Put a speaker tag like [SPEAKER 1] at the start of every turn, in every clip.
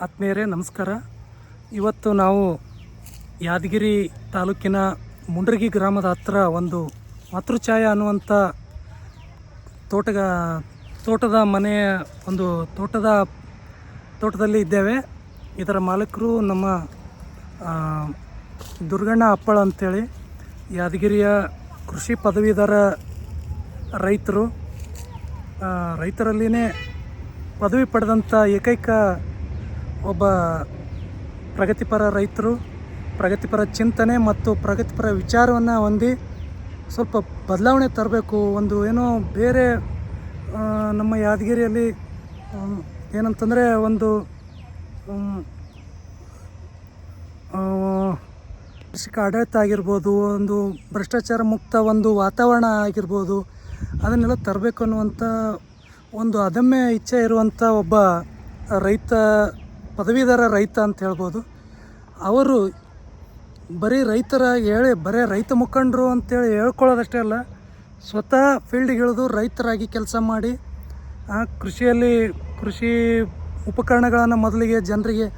[SPEAKER 1] ಆತ್ಮೀಯರೇ ನಮಸ್ಕಾರ. ಇವತ್ತು ನಾವು ಯಾದಗಿರಿ ತಾಲೂಕಿನ ಮುಂಡ್ರಗಿ ಗ್ರಾಮದ ಹತ್ತಿರ ಒಂದು ಮಾತೃಛಾಯಾ ಅನ್ನುವಂಥ ತೋಟದ ಮನೆಯ ಒಂದು ತೋಟದಲ್ಲಿ ಇದ್ದೇವೆ. ಇದರ ಮಾಲೀಕರು ನಮ್ಮ ದುರ್ಗಣ್ಣ ಅಪ್ಪಳ ಅಂಥೇಳಿ ಯಾದಗಿರಿಯ ಕೃಷಿ ಪದವೀಧರ ರೈತರಲ್ಲಿನೇ ಪದವಿ ಪಡೆದಂಥ ಏಕೈಕ ಒಬ್ಬ ಪ್ರಗತಿಪರ ರೈತರು, ಪ್ರಗತಿಪರ ಚಿಂತನೆ ಮತ್ತು ಪ್ರಗತಿಪರ ವಿಚಾರವನ್ನು ಹೊಂದಿ ಸ್ವಲ್ಪ ಬದಲಾವಣೆ ತರಬೇಕು. ಒಂದು ಏನೋ ಬೇರೆ ನಮ್ಮ ಯಾದಗಿರಿಯಲ್ಲಿ ಏನಂತಂದರೆ ಒಂದು ಕೃಷಿಕ ಆಡಳಿತ ಆಗಿರ್ಬೋದು, ಒಂದು ಭ್ರಷ್ಟಾಚಾರ ಮುಕ್ತ ಒಂದು ವಾತಾವರಣ ಆಗಿರ್ಬೋದು, ಅದನ್ನೆಲ್ಲ ತರಬೇಕು ಅನ್ನುವಂಥ ಒಂದು ಅದಮ್ಯ ಇಚ್ಛೆ ಇರುವಂಥ ಒಬ್ಬ ಪದವೀಧರ ರೈತ ಅಂತ ಹೇಳ್ಬೋದು. ಅವರು ಬರೀ ಬರೀ ರೈತ ಮುಖಂಡರು ಅಂತೇಳಿ ಹೇಳ್ಕೊಳ್ಳೋದಷ್ಟೇ ಅಲ್ಲ, ಸ್ವತಃ ಫೀಲ್ಡಿಗೆ ಇಳಿದು ರೈತರಾಗಿ ಕೆಲಸ ಮಾಡಿ ಕೃಷಿ ಉಪಕರಣಗಳನ್ನು ಮೊದಲಿಗೆ ಜನರಿಗೆ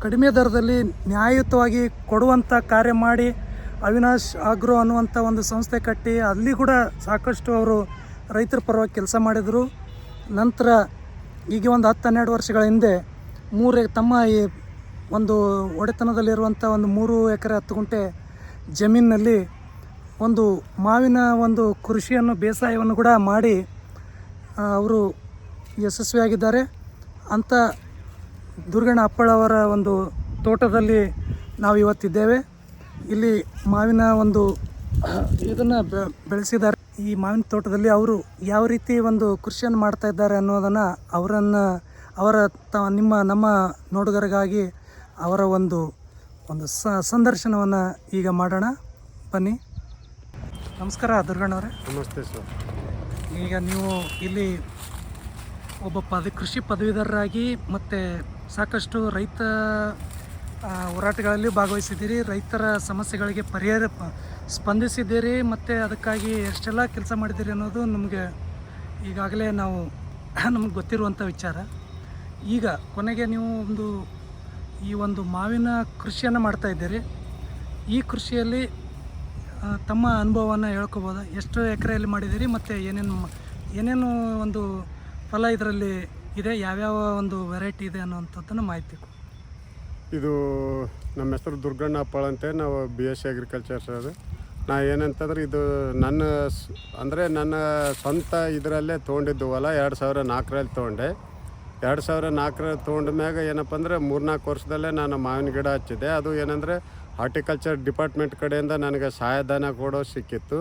[SPEAKER 1] ಕಡಿಮೆ ದರದಲ್ಲಿ ನ್ಯಾಯಯುತವಾಗಿ ಕೊಡುವಂಥ ಕಾರ್ಯ ಮಾಡಿ ಅವಿನಾಶ್ ಆಗ್ರೋ ಅನ್ನುವಂಥ ಒಂದು ಸಂಸ್ಥೆ ಕಟ್ಟಿ ಅಲ್ಲಿ ಕೂಡ ಸಾಕಷ್ಟು ಅವರು ರೈತರ ಪರವಾಗಿ ಕೆಲಸ ಮಾಡಿದರು. ನಂತರ ಈಗ ಒಂದು 10-12 ವರ್ಷಗಳ ಹಿಂದೆ ತಮ್ಮ ಈ ಒಂದು ಒಡೆತನದಲ್ಲಿರುವಂಥ ಒಂದು 3 ಎಕರೆ 10 ಗುಂಟೆ ಜಮೀನಿನಲ್ಲಿ ಒಂದು ಮಾವಿನ ಒಂದು ಕೃಷಿಯನ್ನು ಬೇಸಾಯವನ್ನು ಕೂಡ ಮಾಡಿ ಅವರು ಯಶಸ್ವಿಯಾಗಿದ್ದಾರೆ. ಅಂಥ ದುರ್ಗಣ್ಣ ಅಪ್ಪಳ ಅವರ ಒಂದು ತೋಟದಲ್ಲಿ ನಾವು ಇವತ್ತಿದ್ದೇವೆ. ಇಲ್ಲಿ ಮಾವಿನ ಒಂದು ಇದನ್ನು ಬೆಳೆಸಿದ್ದಾರೆ. ಈ ಮಾವಿನ ತೋಟದಲ್ಲಿ ಅವರು ಯಾವ ರೀತಿ ಒಂದು ಕೃಷಿಯನ್ನು ಮಾಡ್ತಾ ಇದ್ದಾರೆ ಅನ್ನೋದನ್ನು ನಮ್ಮ ನೋಡುಗರಿಗಾಗಿ ಅವರ ಒಂದು ಸಂದರ್ಶನವನ್ನು ಈಗ ಮಾಡೋಣ, ಬನ್ನಿ. ನಮಸ್ಕಾರ ದುರ್ಗಣ್ಣವರೇ.
[SPEAKER 2] ನಮಸ್ತೆ ಸರ್.
[SPEAKER 1] ಈಗ ನೀವು ಇಲ್ಲಿ ಒಬ್ಬ ಕೃಷಿ ಪದವೀಧರರಾಗಿ ಮತ್ತು ಸಾಕಷ್ಟು ರೈತ ಹೋರಾಟಗಳಲ್ಲಿ ಭಾಗವಹಿಸಿದ್ದೀರಿ, ರೈತರ ಸಮಸ್ಯೆಗಳಿಗೆ ಪರಿಹಾರ ಸ್ಪಂದಿಸಿದ್ದೀರಿ, ಮತ್ತು ಅದಕ್ಕಾಗಿ ಎಷ್ಟೆಲ್ಲ ಕೆಲಸ ಮಾಡಿದ್ದೀರಿ ಅನ್ನೋದು ನಮಗೆ ಈಗಾಗಲೇ ನಮಗೆ ಗೊತ್ತಿರುವಂಥ ವಿಚಾರ. ಈಗ ಕೊನೆಗೆ ನೀವು ಈ ಒಂದು ಮಾವಿನ ಕೃಷಿಯನ್ನು ಮಾಡ್ತಾಯಿದ್ದೀರಿ. ಈ ಕೃಷಿಯಲ್ಲಿ ತಮ್ಮ ಅನುಭವವನ್ನು ಹೇಳ್ಕೊಬೋದಾ? ಎಷ್ಟು ಎಕರೆಯಲ್ಲಿ ಮಾಡಿದ್ದೀರಿ ಮತ್ತು ಏನೇನು ಒಂದು ಫಲ ಇದರಲ್ಲಿ ಇದೆ, ಯಾವ್ಯಾವ ಒಂದು ವೆರೈಟಿ ಇದೆ ಅನ್ನೋವಂಥದ್ದನ್ನು ಮಾಹಿತಿ ಕೊಡಿ.
[SPEAKER 2] ಇದು ನಮ್ಮ ಹೆಸರು ದುರ್ಗಣ್ಣ ಅಪ್ಪಳ ಅಂತ. ನಾವು BSc ಅಗ್ರಿಕಲ್ಚರ್ ಸರ್. ನಾ ಏನಂತಂದ್ರೆ ಇದು ನನ್ನ ಸ್ವಂತ ಇದರಲ್ಲೇ ತೊಗೊಂಡಿದ್ದು ಹೊಲ 2004ರಲ್ಲಿ ತೊಗೊಂಡೆ. 2004ರಲ್ಲಿ ತೊಗೊಂಡ ಮ್ಯಾಗ ಏನಪ್ಪ ಅಂದರೆ 3-4 ವರ್ಷದಲ್ಲೇ ನಾನು ಮಾವಿನ ಗಿಡ ಹಚ್ಚಿದೆ. ಅದು ಏನಂದರೆ ಹಾರ್ಟಿಕಲ್ಚರ್ ಡಿಪಾರ್ಟ್ಮೆಂಟ್ ಕಡೆಯಿಂದ ನನಗೆ ಸಹಾಯಧನ ಕೊಡೋ ಸಿಕ್ಕಿತ್ತು.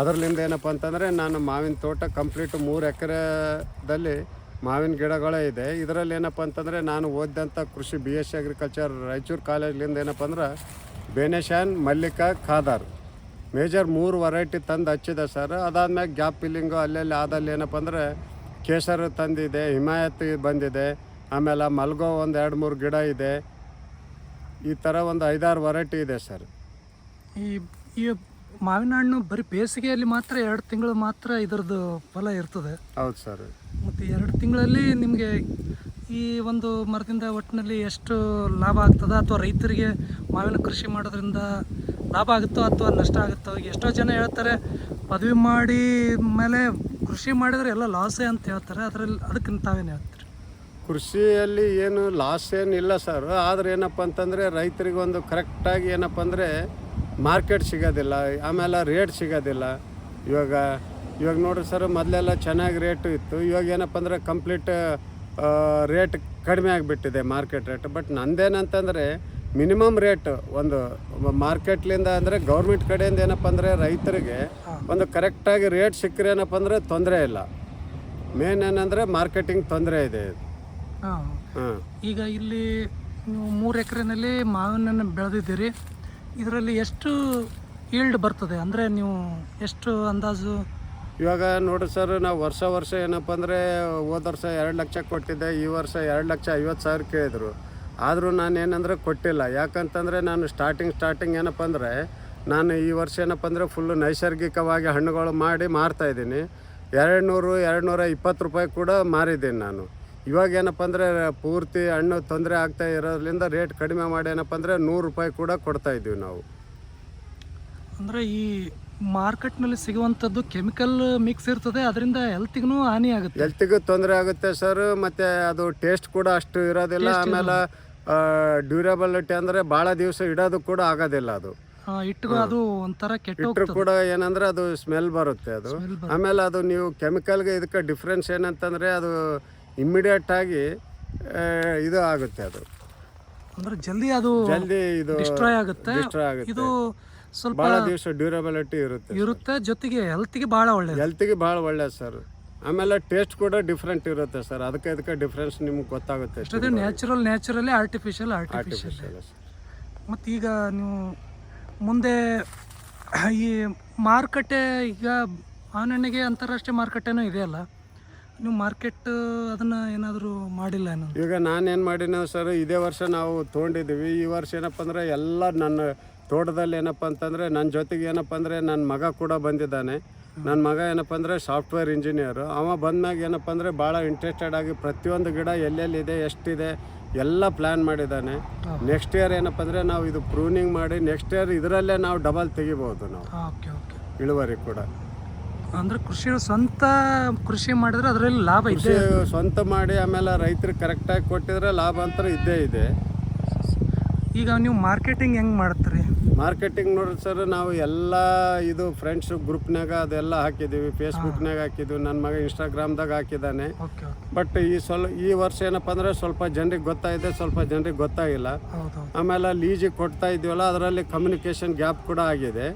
[SPEAKER 2] ಅದರಲ್ಲಿಂದ ಏನಪ್ಪ ಅಂತಂದರೆ ನಾನು ಮಾವಿನ ತೋಟ ಕಂಪ್ಲೀಟ್ 3 ಎಕರೆದಲ್ಲಿ ಮಾವಿನ ಗಿಡಗಳೇ ಇದೆ. ಇದರಲ್ಲಿ ಏನಪ್ಪ ಅಂತಂದರೆ ನಾನು ಓದಿದಂಥ ಕೃಷಿ BSc ಅಗ್ರಿಕಲ್ಚರ್ ರಾಯಚೂರು ಕಾಲೇಜ್ಲಿಂದ ಏನಪ್ಪ ಅಂದ್ರೆ ಬೇನೆಶಾನ್, ಮಲ್ಲಿಕಾ, ಖಾದರ್ ಮೇಜರ್ 3 ವೆರೈಟಿ ತಂದು ಹಚ್ಚಿದೆ ಸರ್. ಅದಾದ್ಮೇಲೆ ಗ್ಯಾಪ್ ಫಿಲ್ಲಿಂಗು ಅಲ್ಲೆಲ್ಲಿ ಆದಲ್ಲಿ ಏನಪ್ಪ ಅಂದರೆ ಕೇಸರ್ ತಂದಿದೆ, ಹಿಮಾಯತ್ ಬಂದಿದೆ, ಆಮೇಲೆ ಮಲ್ಗೋ ಒಂದು 2-3 ಗಿಡ ಇದೆ. ಈ ಥರ ಒಂದು 5-6 ವೆರೈಟಿ ಇದೆ ಸರ್.
[SPEAKER 1] ಈ ಮಾವಿನ ಹಣ್ಣು ಬರೀ ಬೇಸಿಗೆಯಲ್ಲಿ ಮಾತ್ರ 2 ತಿಂಗಳು ಮಾತ್ರ ಇದರದ್ದು ಫಲ ಇರ್ತದೆ.
[SPEAKER 2] ಹೌದು ಸರ್.
[SPEAKER 1] ಮತ್ತು 2 ತಿಂಗಳಲ್ಲಿ ನಿಮಗೆ ಈ ಒಂದು ಮರದಿಂದ ಒಟ್ಟಿನಲ್ಲಿ ಎಷ್ಟು ಲಾಭ ಆಗ್ತದೆ, ಅಥವಾ ರೈತರಿಗೆ ಮಾವಿನ ಕೃಷಿ ಮಾಡೋದ್ರಿಂದ ಲಾಭ ಆಗುತ್ತೋ ಅಥವಾ ನಷ್ಟ ಆಗುತ್ತೋ? ಎಷ್ಟೋ ಜನ ಹೇಳ್ತಾರೆ ಪದವಿ ಮಾಡಿ ಮೇಲೆ ಕೃಷಿ ಮಾಡಿದರೆ ಎಲ್ಲ ಲಾಸೇ ಅಂತ ಹೇಳ್ತಾರೆ. ಅದಕ್ಕೆ ತಾವೇನು ಹೇಳ್ತೀರಿ?
[SPEAKER 2] ಕೃಷಿಯಲ್ಲಿ ಏನು ಲಾಸ್ ಏನಿಲ್ಲ ಸರ್. ಆದರೆ ಏನಪ್ಪ ಅಂತಂದರೆ ರೈತರಿಗೆ ಒಂದು ಕರೆಕ್ಟಾಗಿ ಏನಪ್ಪ ಅಂದರೆ ಮಾರ್ಕೆಟ್ ಸಿಗೋದಿಲ್ಲ, ಆಮೇಲೆ ರೇಟ್ ಸಿಗೋದಿಲ್ಲ. ಇವಾಗ ನೋಡಿರಿ ಸರ್, ಮೊದಲೆಲ್ಲ ಚೆನ್ನಾಗಿ ರೇಟು ಇತ್ತು. ಇವಾಗ ಏನಪ್ಪ ಅಂದರೆ ಕಂಪ್ಲೀಟ್ ರೇಟ್ ಕಡಿಮೆ ಆಗಿಬಿಟ್ಟಿದೆ, ಮಾರ್ಕೆಟ್ ರೇಟ್. ಬಟ್ ನಂದೇನಂತಂದರೆ ಮಿನಿಮಮ್ ರೇಟ್ ಒಂದು ಮಾರ್ಕೆಟ್ಲಿಂದ ಅಂದರೆ ಗೌರ್ಮೆಂಟ್ ಕಡೆಯಿಂದ ಏನಪ್ಪ ಅಂದರೆ ರೈತರಿಗೆ ಒಂದು ಕರೆಕ್ಟಾಗಿ ರೇಟ್ ಸಿಕ್ಕರೆ ಏನಪ್ಪ ಅಂದರೆ ತೊಂದರೆ ಇಲ್ಲ. ಮೇನ್ ಏನಂದರೆ ಮಾರ್ಕೆಟಿಂಗ್ ತೊಂದರೆ ಇದೆ.
[SPEAKER 1] ಈಗ ಇಲ್ಲಿ 3 ಎಕರೆನಲ್ಲಿ ಮಾವಿನನ್ನು ಬೆಳೆದಿದ್ದೀರಿ. ಇದರಲ್ಲಿ ಎಷ್ಟು ಈಲ್ಡ್ ಬರ್ತದೆ ಅಂದರೆ ನೀವು ಎಷ್ಟು ಅಂದಾಜು?
[SPEAKER 2] ಇವಾಗ ನೋಡಿ ಸರ್, ನಾವು ವರ್ಷ ಏನಪ್ಪ ಅಂದರೆ ಹೋದ ವರ್ಷ 2 ಲಕ್ಷ ಕೊಟ್ಟಿದ್ದೆ, ಈ ವರ್ಷ 2,50,000 ಕೇಳಿದರು. ಆದರೂ ನಾನು ಏನಂದರೆ ಕೊಟ್ಟಿಲ್ಲ. ಯಾಕಂತಂದರೆ ನಾನು ಸ್ಟಾರ್ಟಿಂಗ್ ಏನಪ್ಪ ಅಂದರೆ ನಾನು ಈ ವರ್ಷ ಏನಪ್ಪ ಅಂದರೆ ಫುಲ್ಲು ನೈಸರ್ಗಿಕವಾಗಿ ಹಣ್ಣುಗಳು ಮಾಡಿ ಮಾರ್ತಾಯಿದ್ದೀನಿ. 200-220 ರೂಪಾಯಿ ಕೂಡ ಮಾರಿದ್ದೀನಿ ನಾನು. ಇವಾಗ ಏನಪ್ಪ ಅಂದರೆ ಪೂರ್ತಿ ಹಣ್ಣು ತೊಂದರೆ ಆಗ್ತಾ ಇರೋದ್ರಿಂದ ರೇಟ್ ಕಡಿಮೆ ಮಾಡಿ ಏನಪ್ಪ ಅಂದರೆ 100 ರೂಪಾಯಿ ಕೂಡ ಕೊಡ್ತಾ ಇದ್ದೀವಿ ನಾವು.
[SPEAKER 1] ಅಂದರೆ ಈ ಮಾರ್ಕೆಟ್ನಲ್ಲಿ ಸಿಗುವಂಥದ್ದು ಕೆಮಿಕಲ್ ಮಿಕ್ಸ್ ಇರ್ತದೆ, ಅದರಿಂದ ಹೆಲ್ತಿಗೂ ಹಾನಿ ಆಗುತ್ತೆ.
[SPEAKER 2] ಹೆಲ್ತಿಗೂ ತೊಂದರೆ ಆಗುತ್ತೆ ಸರ್. ಮತ್ತು ಅದು ಟೇಸ್ಟ್ ಕೂಡ ಅಷ್ಟು ಇರೋದಿಲ್ಲ. ಆಮೇಲೆ ಡ್ಯೂರಬಿಲಿಟಿ ಅಂದರೆ ಭಾಳ ದಿವಸ ಇಡೋದು ಕೂಡ ಆಗೋದಿಲ್ಲ. ಅದು
[SPEAKER 1] ಇಟ್ಟು ಅದು ಒಂಥರ
[SPEAKER 2] ಇಟ್ಟರು ಕೂಡ ಏನಂದ್ರೆ ಅದು ಸ್ಮೆಲ್ ಬರುತ್ತೆ. ಅದು ಆಮೇಲೆ ಅದು ನೀವು ಕೆಮಿಕಲ್ಗೆ ಇದಕ್ಕೆ ಡಿಫ್ರೆನ್ಸ್ ಏನಂತಂದರೆ ಅದು ಇಮ್ಮಿಡಿಯೇಟ್ ಆಗಿ ಇದು ಆಗುತ್ತೆ. ಅದು
[SPEAKER 1] ಅಂದ್ರೆ ಜಲ್ದಿ ಇದು ಡಿಸ್ಟ್ರಾಯ್ ಆಗುತ್ತೆ. ಇದು ಸ್ವಲ್ಪ
[SPEAKER 2] ಭಾಳ ದಿವಸ ಡ್ಯೂರಬಿಲಿಟಿ ಇರುತ್ತೆ.
[SPEAKER 1] ಜೊತೆಗೆ ಹೆಲ್ತ್ಗೆ ಭಾಳ
[SPEAKER 2] ಒಳ್ಳೇದು ಸರ್. ಆಮೇಲೆ ಟೇಸ್ಟ್ ಕೂಡ ಡಿಫ್ರೆಂಟ್ ಇರುತ್ತೆ ಸರ್. ಇದಕ್ಕೆ ಡಿಫ್ರೆನ್ಸ್ ನಿಮ್ಗೆ ಗೊತ್ತಾಗುತ್ತೆ.
[SPEAKER 1] Naturally artificial. ಮತ್ತು ಈಗ ನೀವು ಮುಂದೆ ಈ ಮಾರುಕಟ್ಟೆ, ಈಗ ಆನಣ್ಣಗೆ ಅಂತಾರಾಷ್ಟ್ರೀಯ ಮಾರುಕಟ್ಟೆನೂ ಇದೆಯಲ್ಲ, ನೀವು ಮಾರ್ಕೆಟ್ ಅದನ್ನು ಏನಾದರೂ ಮಾಡಿಲ್ಲ ಏನೋ?
[SPEAKER 2] ಈಗ ನಾನೇನು ಮಾಡಿನ ಸರ್, ಇದೇ ವರ್ಷ ನಾವು ತೊಗೊಂಡಿದ್ದೀವಿ. ಈ ವರ್ಷ ಏನಪ್ಪ ಅಂದರೆ ಎಲ್ಲ ನನ್ನ ತೋಟದಲ್ಲಿ ಏನಪ್ಪ ಅಂತಂದರೆ ನನ್ನ ಜೊತೆಗೆ ಏನಪ್ಪ ಅಂದರೆ ನನ್ನ ಮಗ ಕೂಡ ಬಂದಿದ್ದಾನೆ. ನನ್ನ ಮಗ ಏನಪ್ಪ ಅಂದರೆ ಸಾಫ್ಟ್ವೇರ್ ಇಂಜಿನಿಯರು. ಅವ ಬಂದ್ಮ್ಯಾಗ ಏನಪ್ಪ ಅಂದರೆ ಭಾಳ ಇಂಟ್ರೆಸ್ಟೆಡ್ ಆಗಿ ಪ್ರತಿಯೊಂದು ಗಿಡ ಎಲ್ಲೆಲ್ಲಿದೆ, ಎಷ್ಟಿದೆ ಎಲ್ಲ ಪ್ಲ್ಯಾನ್ ಮಾಡಿದ್ದಾನೆ. ನೆಕ್ಸ್ಟ್ ಇಯರ್ ಏನಪ್ಪ ಅಂದರೆ ನಾವು ಇದು ಪ್ರೂನಿಂಗ್ ಮಾಡಿ ನೆಕ್ಸ್ಟ್ ಇಯರ್ ಇದರಲ್ಲೇ ನಾವು ಡಬಲ್ ತೆಗಿಬೋದು ನಾವು ಇಳುವರಿ ಕೂಡ.
[SPEAKER 1] ಅಂದರೆ ಸ್ವಂತ ಕೃಷಿ ಮಾಡಿದ್ರೆ ಅದರಲ್ಲಿ ಲಾಭ ಇದೆ.
[SPEAKER 2] ಸ್ವಂತ ಮಾಡಿ ಆಮೇಲೆ ರೈತರಿಗೆ ಕರೆಕ್ಟಾಗಿ ಕೊಟ್ಟಿದ್ರೆ ಲಾಭ ಅಂತ ಇದ್ದೇ ಇದೆ.
[SPEAKER 1] ಈಗ ನೀವು ಮಾರ್ಕೆಟಿಂಗ್ ಹೆಂಗೆ ಮಾಡ್ತೀರಿ?
[SPEAKER 2] ಮಾರ್ಕೆಟಿಂಗ್ ನೋಡ್ರಿ ಸರ್, ನಾವು ಎಲ್ಲ ಇದು ಫ್ರೆಂಡ್ಸ್ ಗ್ರೂಪ್ನಾಗ ಅದೆಲ್ಲ ಹಾಕಿದ್ದೀವಿ, ಫೇಸ್ಬುಕ್ನಾಗ ಹಾಕಿದ್ದೀವಿ, ನನ್ನ ಮಗ ಇನ್ಸ್ಟಾಗ್ರಾಮ್ದಾಗ ಹಾಕಿದ್ದಾನೆ. ಬಟ್ ಈ ವರ್ಷ ಏನಪ್ಪ ಅಂದರೆ ಸ್ವಲ್ಪ ಜನರಿಗೆ ಗೊತ್ತಾಗಿದೆ, ಸ್ವಲ್ಪ ಜನರಿಗೆ ಗೊತ್ತಾಗಿಲ್ಲ. ಆಮೇಲೆ ಲೀಜಿಗೆ ಕೊಡ್ತಾ ಇದ್ದೀವಲ್ಲ, ಅದರಲ್ಲಿ ಕಮ್ಯುನಿಕೇಷನ್ ಗ್ಯಾಪ್ ಕೂಡ ಆಗಿದೆ.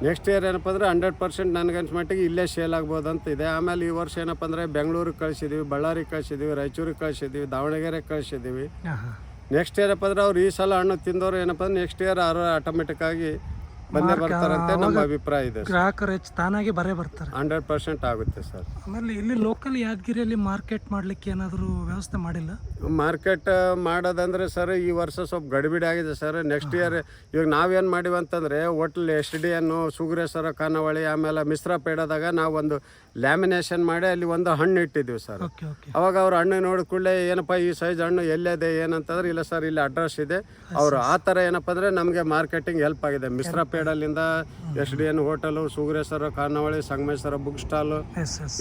[SPEAKER 2] ನೆಕ್ಸ್ಟ್ ಇಯರ್ ಏನಪ್ಪ ಅಂದರೆ 100% ನನಗನ್ಸ್ ಮಟ್ಟಿಗೆ ಇಲ್ಲೇ ಸೇಲ್ ಆಗ್ಬೋದು ಅಂತ ಇದೆ. ಆಮೇಲೆ ಈ ವರ್ಷ ಏನಪ್ಪ ಅಂದರೆ ಬೆಂಗಳೂರಿಗೆ ಕಳಿಸಿದ್ದೀವಿ, ಬಳ್ಳಾರಿಗೆ ಕಳಿಸಿದ್ದೀವಿ, ರಾಯಚೂರಿಗೆ ಕಳಿಸಿದ್ದೀವಿ, ದಾವಣಗೆರೆಗೆ ಕಳಿಸಿದ್ದೀವಿ. ನೆಕ್ಸ್ಟ್ ಏನಪ್ಪ ಅಂದ್ರೆ ಅವ್ರು ಈ ಸಲ ಹಣ್ಣು ತಿಂದವರು ಏನಪ್ಪ ಅಂದ್ರೆ ನೆಕ್ಸ್ಟ್ ಇಯರ್ ಅವರು ಆಟೋಮೆಟಿಕ್ ಆಗಿ ಬಂದೇ ಬರ್ತಾರಂತೆ ನಮ್ಮ ಅಭಿಪ್ರಾಯ ಇದೆ.
[SPEAKER 1] ಗ್ರಾಹಕರು ಹೆಚ್ಚು ತಾನಾಗಿ ಬರ್ತಾರೆ.
[SPEAKER 2] 100% ಆಗುತ್ತೆ ಸರ್.
[SPEAKER 1] ಆಮೇಲೆ ಇಲ್ಲಿ ಲೋಕಲ್ ಯಾದಗಿರಿಯಲ್ಲಿ ಮಾರ್ಕೆಟ್ ಮಾಡಲಿಕ್ಕೆ ಏನಾದರೂ ವ್ಯವಸ್ಥೆ ಮಾಡಿಲ್ಲ?
[SPEAKER 2] ಮಾರ್ಕೆಟ್ ಮಾಡೋದಂದ್ರೆ ಸರ್ ಈ ವರ್ಷ ಸ್ವಲ್ಪ ಗಡಿಬಿಡಿ ಆಗಿದೆ ಸರ್. ನೆಕ್ಸ್ಟ್ ಇಯರ್ ಇವಾಗ ನಾವೇನು ಮಾಡಿವಿ ಅಂತಂದರೆ ಹೋಟ್ಲ್ SDN, ಸುಗ್ರೇಶ್ವರ, ಖಾನಾವಳಿ, ಆಮೇಲೆ ಮಿಶ್ರ ಪೇಡದಾಗ ನಾವು ಒಂದು ಲ್ಯಾಮಿನೇಷನ್ ಮಾಡಿ ಅಲ್ಲಿ ಒಂದು ಹಣ್ಣು ಇಟ್ಟಿದ್ದೀವಿ ಸರ್. ಅವಾಗ ಅವ್ರು ಹಣ್ಣು ನೋಡಿದ ಕೂಡಲೇ ಏನಪ್ಪ ಈ ಸೈಜ್ ಹಣ್ಣು ಎಲ್ಲಿದೆ ಏನಂತಂದ್ರೆ, ಇಲ್ಲ ಸರ್ ಇಲ್ಲಿ ಅಡ್ರೆಸ್ ಇದೆ. ಅವರು ಆ ಥರ ಏನಪ್ಪ ಅಂದರೆ ನಮಗೆ ಮಾರ್ಕೆಟಿಂಗ್ ಹೆಲ್ಪ್ ಆಗಿದೆ. ಮಿಶ್ರ ಪೇಡಲ್ಲಿಂದ SDN ಹೋಟೆಲು, ಸುಗ್ರೇಶ್ವರ, ಖಾನಾವಳಿ, ಸಂಗಮೇಶ್ವರ ಬುಕ್ ಸ್ಟಾಲು,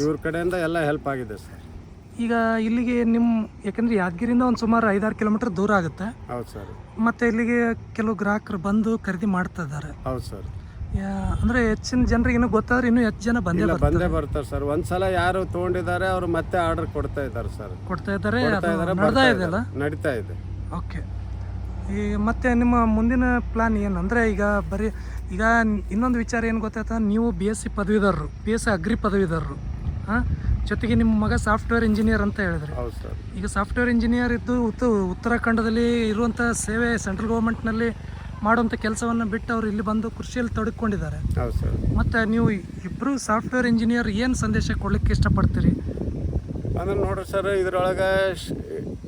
[SPEAKER 2] ಇವ್ರ ಕಡೆಯಿಂದ ಎಲ್ಲ ಹೆಲ್ಪ್ ಆಗಿದೆ ಸರ್.
[SPEAKER 1] ಈಗ ಇಲ್ಲಿಗೆ ಯಾಕಂದ್ರೆ ಯಾದಗಿರಿಯಿಂದ ಒಂದು ಸುಮಾರು 5-6 ಕಿಲೋಮೀಟರ್ ದೂರ ಆಗುತ್ತೆ.
[SPEAKER 2] ಹೌದು ಸರ್.
[SPEAKER 1] ಮತ್ತೆ ಇಲ್ಲಿಗೆ ಕೆಲವು ಗ್ರಾಹಕರು ಬಂದು ಖರೀದಿ ಮಾಡ್ತಾ ಇದ್ದಾರೆ.
[SPEAKER 2] ಹೌದು ಸರ್.
[SPEAKER 1] ಅಂದ್ರೆ ಹೆಚ್ಚಿನ ಜನರಿಗೆ ಇನ್ನೂ ಗೊತ್ತಾದ್ರೆ ಇನ್ನೂ ಹೆಚ್ಚು ಜನ ಬಂದೇ
[SPEAKER 2] ಬರ್ತಾರೆ ಸರ್. ಒಂದ್ಸಲ ಯಾರು ತಗೊಂಡಿದ್ದಾರೆ ಅವರು ಮತ್ತೆ ಆರ್ಡರ್ ಕೊಡ್ತಾ ಇದ್ದಾರೆ ಸರ್. ನಡೀತಾ ಇದೆ.
[SPEAKER 1] ಓಕೆ. ಈಗ ಮತ್ತೆ ನಿಮ್ಮ ಮುಂದಿನ ಪ್ಲಾನ್ ಏನು ಅಂದರೆ, ಈಗ ಇನ್ನೊಂದು ವಿಚಾರ ಏನು ಗೊತ್ತಾಯ್ತಾ, ನೀವು BSc ಪದವೀಧರರು, BSc ಅಗ್ರಿ ಪದವೀಧರರು, ಜೊತೆಗೆ ನಿಮ್ಮ ಮಗ ಸಾಫ್ಟ್ವೇರ್ ಇಂಜಿನಿಯರ್ ಅಂತ ಹೇಳಿದ್ರಿ.
[SPEAKER 2] ಹೌದು ಸರ್.
[SPEAKER 1] ಈಗ ಸಾಫ್ಟ್ವೇರ್ ಇಂಜಿನಿಯರ್ ಇದ್ದು ಉತ್ತರಾಖಂಡದಲ್ಲಿ ಇರುವಂಥ ಸೇವೆ, ಸೆಂಟ್ರಲ್ ಗೌರ್ಮೆಂಟ್ನಲ್ಲಿ ಮಾಡುವಂಥ ಕೆಲಸವನ್ನು ಬಿಟ್ಟು ಅವರು ಇಲ್ಲಿ ಬಂದು ಕೃಷಿಯಲ್ಲಿ ತೊಡಗಿಕೊಂಡಿದ್ದಾರೆ.
[SPEAKER 2] ಹೌದು ಸರ್.
[SPEAKER 1] ಮತ್ತು ನೀವು ಇಬ್ಬರು ಸಾಫ್ಟ್ವೇರ್ ಇಂಜಿನಿಯರ್ ಏನು ಸಂದೇಶ ಕೊಡಲಿಕ್ಕೆ ಇಷ್ಟಪಡ್ತೀರಿ?
[SPEAKER 2] ಅಂದ್ರೆ ನೋಡ್ರಿ ಸರ್, ಇದರೊಳಗೆ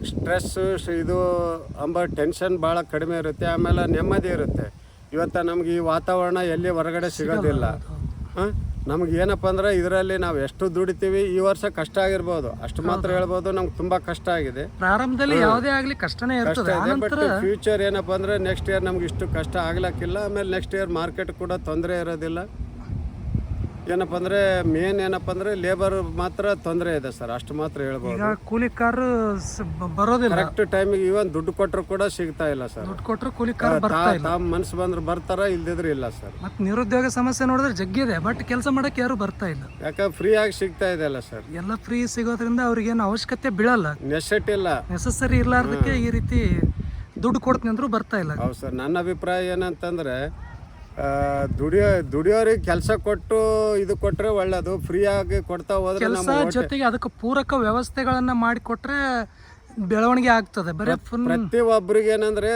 [SPEAKER 2] ಸ್ಟ್ರೆಸ್ ಇದು ಟೆನ್ಷನ್ ಭಾಳ ಕಡಿಮೆ ಇರುತ್ತೆ. ಆಮೇಲೆ ನೆಮ್ಮದಿ ಇರುತ್ತೆ. ಇವತ್ತು ನಮ್ಗೆ ಈ ವಾತಾವರಣ ಎಲ್ಲಿ ಹೊರಗಡೆ ಸಿಗೋದಿಲ್ಲ. ನಮ್ಗೆ ಏನಪ್ಪ ಅಂದ್ರೆ ಇದರಲ್ಲಿ ನಾವು ಎಷ್ಟು ದುಡಿತೀವಿ, ಈ ವರ್ಷ ಕಷ್ಟ ಆಗಿರ್ಬೋದು, ಅಷ್ಟು ಮಾತ್ರ ಹೇಳ್ಬೋದು. ನಮ್ಗೆ ತುಂಬಾ ಕಷ್ಟ ಆಗಿದೆ
[SPEAKER 1] ಪ್ರಾರಂಭದಲ್ಲಿ, ಯಾವುದೇ ಆಗಲಿ ಕಷ್ಟನೇ ಇರ್ತದೆ.
[SPEAKER 2] ಬಟ್ ಫ್ಯೂಚರ್ ಏನಪ್ಪ ಅಂದ್ರೆ ನೆಕ್ಸ್ಟ್ ಇಯರ್ ನಮ್ಗೆ ಇಷ್ಟು ಕಷ್ಟ ಆಗ್ಲಕ್ಕಿಲ್ಲ. ಆಮೇಲೆ ನೆಕ್ಸ್ಟ್ ಇಯರ್ ಮಾರ್ಕೆಟ್ ಕೂಡ ತೊಂದರೆ ಇರೋದಿಲ್ಲ. ಏನಪ್ಪ ಅಂದ್ರೆ ಮೇನ್ ಏನಪ್ಪ ಅಂದ್ರೆ ಲೇಬರ್ ಮಾತ್ರ ತೊಂದರೆ ಇದೆ ಸರ್, ಅಷ್ಟು ಮಾತ್ರ ಹೇಳ್ಬೋದು.
[SPEAKER 1] ಕೂಲಿಕಾರರು ಬರೋದಿಲ್ಲ
[SPEAKER 2] ಕರೆಕ್ಟ್ ಟೈಮಿಗೆ. ಇವನ್ ದುಡ್ಡು ಕೊಟ್ಟರು ಕೂಡ ಸಿಗ್ತಾ ಇಲ್ಲ ಸರ್.
[SPEAKER 1] ದುಡ್ಡು ಕೊಟ್ಟರು ಕೂಲಿಕಾರ
[SPEAKER 2] ಮನ್ಸು ಬಂದ್ರೆ ಬರ್ತಾರ, ಇಲ್ದಿದ್ರೆ ಇಲ್ಲ ಸರ್.
[SPEAKER 1] ಮತ್ತೆ ನಿರುದ್ಯೋಗ ಸಮಸ್ಯೆ ನೋಡಿದ್ರೆ ಜಗ್ಗಿದೆ, ಬಟ್ ಕೆಲಸ ಮಾಡಕ್ಕೆ ಯಾರು ಬರ್ತಾ ಇಲ್ಲ.
[SPEAKER 2] ಯಾಕಂದ್ರೆ ಫ್ರೀ ಆಗಿ ಸಿಗ್ತಾ ಇದೆ ಅಲ್ಲ ಸರ್.
[SPEAKER 1] ಎಲ್ಲ ಫ್ರೀ ಸಿಗೋದ್ರಿಂದ ಅವ್ರಿಗೇನು ಅವಶ್ಯಕತೆ ಬೀಳಲ್ಲ, ನೆಸಸರಿ ಇರ್ಲಾರ್ದಕ್ಕೆ ಈ ರೀತಿ ದುಡ್ಡು ಕೊಡ್ತೀನಿ ಅಂದ್ರೂ ಬರ್ತಾ ಇಲ್ಲ.
[SPEAKER 2] ಹೌದು ಸರ್. ನನ್ನ ಅಭಿಪ್ರಾಯ ಏನಂತಂದ್ರೆ ದುಡಿಯೋರಿಗೆ ಕೆಲಸ ಕೊಟ್ಟು ಇದು ಕೊಟ್ರೆ ಒಳ್ಳೇದು. ಫ್ರೀ ಆಗಿ ಕೊಡ್ತಾ ಹೋದ್ರೆ
[SPEAKER 1] ಕೆಲಸ ಜೊತೆಗೆ ಅದಕ್ಕೆ ಪೂರಕ ವ್ಯವಸ್ಥೆಗಳನ್ನ ಮಾಡಿಕೊಟ್ರೆ ಬೆಳವಣಿಗೆ ಆಗ್ತದೆ.
[SPEAKER 2] ಪ್ರತಿ ಒಬ್ರಿಗೆ ಏನಂದ್ರೆ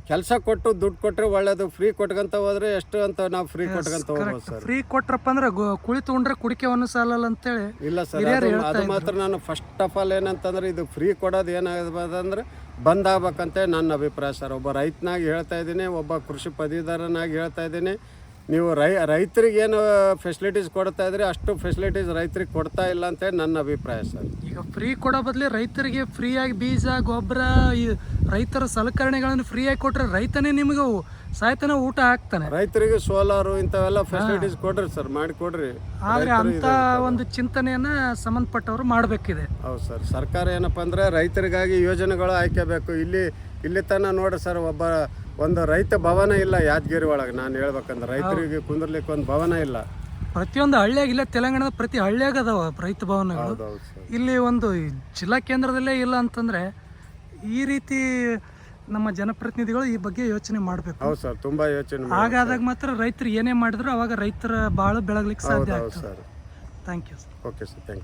[SPEAKER 2] ಕೆಲಸ ಕೊಟ್ಟು ದುಡ್ಡು ಕೊಟ್ರೆ ಒಳ್ಳೇದು. ಫ್ರೀ ಕೊಟ್ಕೊಂತ ಹೋದ್ರೆ ಎಷ್ಟು ಅಂತ ನಾವು ಫ್ರೀ ಕೊಟ್ಕೊಂತ ಹೋಗ್ಬೋದು ಸರ್.
[SPEAKER 1] ಫ್ರೀ ಕೊಟ್ರಪ್ಪ ಅಂದ್ರೆ ಕುಳಿ ತಗೊಂಡ್ರೆ ಕುಡಿಕೆ ಒಂದು ಸಾಲಲ್ಲ ಅಂತೇಳಿ
[SPEAKER 2] ಇಲ್ಲ ಸರ್. ಅದು ಮಾತ್ರ ನಾನು ಫಸ್ಟ್ ಆಫ್ ಆಲ್ ಏನಂತಂದ್ರೆ ಇದು ಫ್ರೀ ಕೊಡೋದು ಏನಾಗದಂದ್ರೆ ಬಂದ್ ಆಗ್ಬೇಕಂತ ನನ್ನ ಅಭಿಪ್ರಾಯ ಸರ್. ಒಬ್ಬ ರೈತನಾಗಿ ಹೇಳ್ತಾ ಇದ್ದೀನಿ, ಒಬ್ಬ ಕೃಷಿ ಪದವೀಧರನಾಗಿ ಹೇಳ್ತಾ ಇದ್ದೀನಿ. ನೀವು ರೈತರಿಗೆ ಏನು ಫೆಸಿಲಿಟೀಸ್ ಕೊಡ್ತಾ ಇದ್ರಿ ಅಷ್ಟು ಫೆಸಿಲಿಟೀಸ್ ರೈತರಿಗೆ ಕೊಡ್ತಾ ಇಲ್ಲ ಅಂತ ನನ್ನ ಅಭಿಪ್ರಾಯ ಸರ್.
[SPEAKER 1] ಈಗ ಫ್ರೀ ಕೊಡೋ ಬದಲು ರೈತರಿಗೆ ಫ್ರೀಯಾಗಿ ಬೀಜ ಗೊಬ್ಬರ ಈ ರೈತರ ಸಲಕರಣೆಗಳನ್ನು ಫ್ರೀಯಾಗಿ ಕೊಟ್ಟರೆ ರೈತನೇ ನಿಮಗೆ ಸಾಯ್ತಾನೆ ಊಟ ಹಾಕ್ತಾನೆ.
[SPEAKER 2] ರೈತರಿಗೆ ಸೋಲಾರು ಇಂಥವೆಲ್ಲ ಫೆಸಿಲಿಟೀಸ್ ಕೊಡ್ರಿ ಸರ್, ಮಾಡಿ ಕೊಡ್ರಿ.
[SPEAKER 1] ಆದರೆ ಅಂಥ ಒಂದು ಚಿಂತನೆಯನ್ನು ಸಂಬಂಧಪಟ್ಟವರು ಮಾಡಬೇಕಿದೆ.
[SPEAKER 2] ಹೌದು ಸರ್, ಸರ್ಕಾರ ಏನಪ್ಪ ಅಂದರೆ ರೈತರಿಗಾಗಿ ಯೋಜನೆಗಳು ಆಯ್ಕೋಬೇಕು. ಇಲ್ಲಿ ತನಕ ನೋಡ್ರಿ ಸರ್, ಒಂದು ರೈತ ಭವನ ಇಲ್ಲ ಯಾದಗಿರಿ ಒಳಗೆ. ನಾನು ಹೇಳ್ಬೇಕಂದ್ರೆ ರೈತರಿಗೆ ಕುಂದ್ರಲಿಕ್ಕೆ ಒಂದು ಭವನ ಇಲ್ಲ.
[SPEAKER 1] ಪ್ರತಿಯೊಂದು ಹಳ್ಳಿಯಾಗ ಇಲ್ಲ, ತೆಲಂಗಾಣದ ಪ್ರತಿ ಹಳ್ಳಿಯಾಗ ಅದಾವ ರೈತ ಭವನಗಳು.
[SPEAKER 2] ಹೌದು ಸರ್.
[SPEAKER 1] ಇಲ್ಲಿ ಒಂದು ಜಿಲ್ಲಾ ಕೇಂದ್ರದಲ್ಲೇ ಇಲ್ಲ ಅಂತಂದರೆ ಈ ರೀತಿ ನಮ್ಮ ಜನಪ್ರತಿನಿಧಿಗಳು ಈ ಬಗ್ಗೆ ಯೋಚನೆ ಮಾಡಬೇಕು.
[SPEAKER 2] ಹೌದು ಸರ್, ತುಂಬ ಯೋಚನೆ
[SPEAKER 1] ಹಾಗಾದಾಗ ಮಾತ್ರ ರೈತರು ಏನೇ ಮಾಡಿದ್ರು ಅವಾಗ ರೈತರ ಬಾಳು ಬೆಳಗ್ಲಿಕ್ಕೆ ಸಾಧ್ಯ ಆಗ್ತದೆ.
[SPEAKER 2] Sir.
[SPEAKER 1] Thank you.
[SPEAKER 2] Okay sir, thank you.